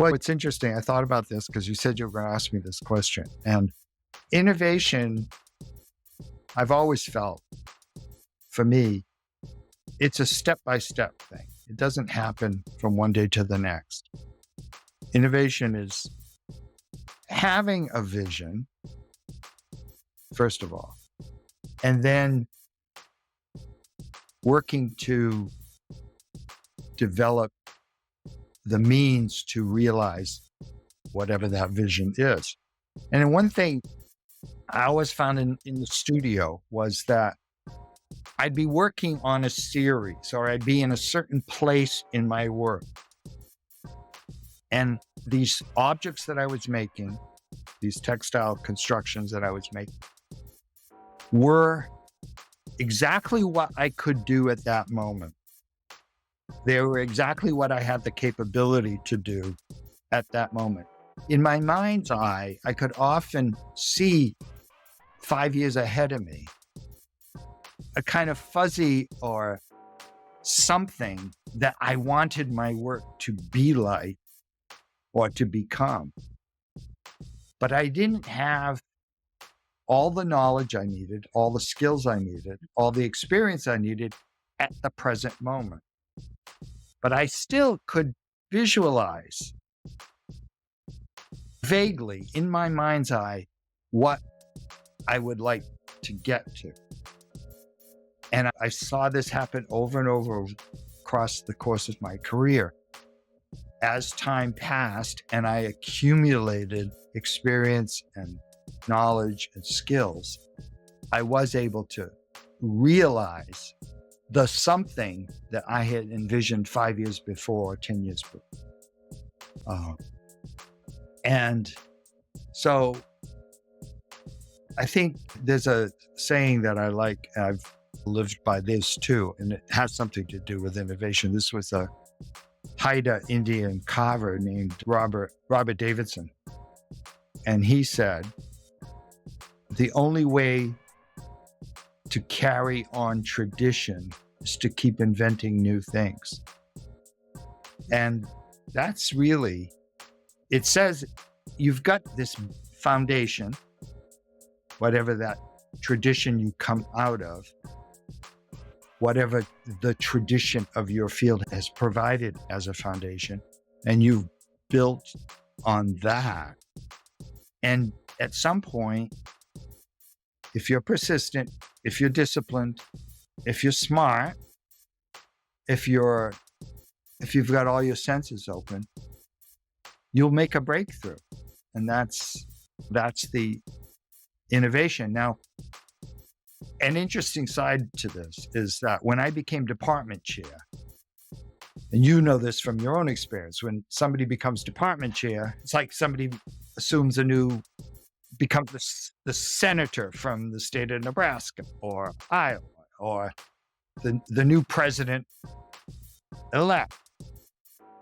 Well, it's interesting. I thought about this because you said you were going to ask me this question. And innovation, I've always felt, for me, it's a step-by-step thing. It doesn't happen from one day to the next. Innovation is having a vision, first of all, and then working to develop the means to realize whatever that vision is. And then one thing I always found in the studio was that I'd be working on a series, or I'd be in a certain place in my work. And these objects that I was making, these textile constructions that I was making, were exactly what I could do at that moment. They were exactly what I had the capability to do at that moment. In my mind's eye, I could often see 5 years ahead of me, a kind of fuzzy or something that I wanted my work to be like or to become. But I didn't have all the knowledge I needed, all the skills I needed, all the experience I needed at the present moment. But I still could visualize vaguely in my mind's eye what I would like to get to. And I saw this happen over and over across the course of my career. As time passed and I accumulated experience and knowledge and skills, I was able to realize the something that I had envisioned 5 years before or 10 years before. And so I think there's a saying that I like, I've lived by this too, and it has something to do with innovation. This was a Haida Indian carver named Robert Davidson. And he said, the only way to carry on tradition is to keep inventing new things. And that's really, it says you've got this foundation, whatever that tradition you come out of, whatever the tradition of your field has provided as a foundation, and you've built on that. And at some point, if you're persistent, if you're disciplined, if you're smart, if you've got all your senses open, you'll make a breakthrough. And that's the innovation. Now, an interesting side to this is that when I became department chair, and you know this from your own experience, when somebody becomes department chair, it's like somebody becomes the senator from the state of Nebraska or Iowa, or the new president-elect.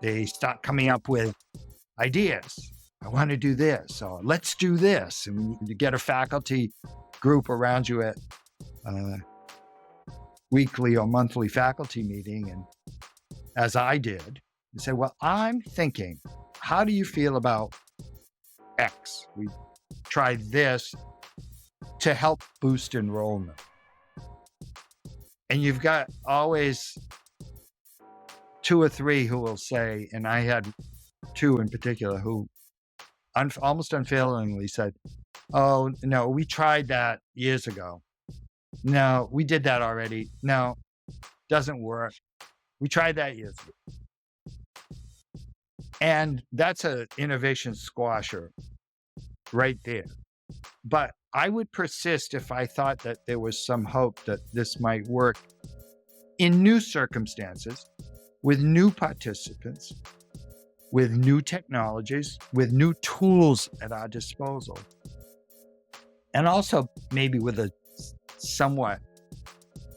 They start coming up with ideas. I want to do this, or let's do this. And you get a faculty group around you at weekly or monthly faculty meeting, and as I did, you say, well, I'm thinking, how do you feel about X? We try this to help boost enrollment. And you've got always 2 or 3 who will say, and I had 2 in particular who almost unfailingly said, oh, no, we tried that years ago. No, we did that already. No, doesn't work. We tried that years ago. And that's an innovation squasher right there. But I would persist if I thought that there was some hope that this might work in new circumstances, with new participants, with new technologies, with new tools at our disposal, and also maybe with a somewhat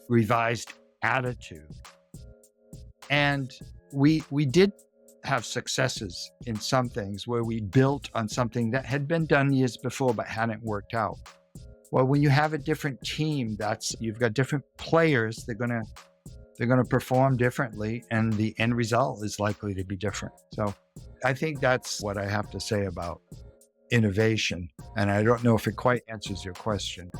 revised attitude. And we did have successes in some things where we built on something that had been done years before but hadn't worked out. Well, when you have a different team, you've got different players, they're gonna perform differently, and the end result is likely to be different. So I think that's what I have to say about innovation. And I don't know if it quite answers your question.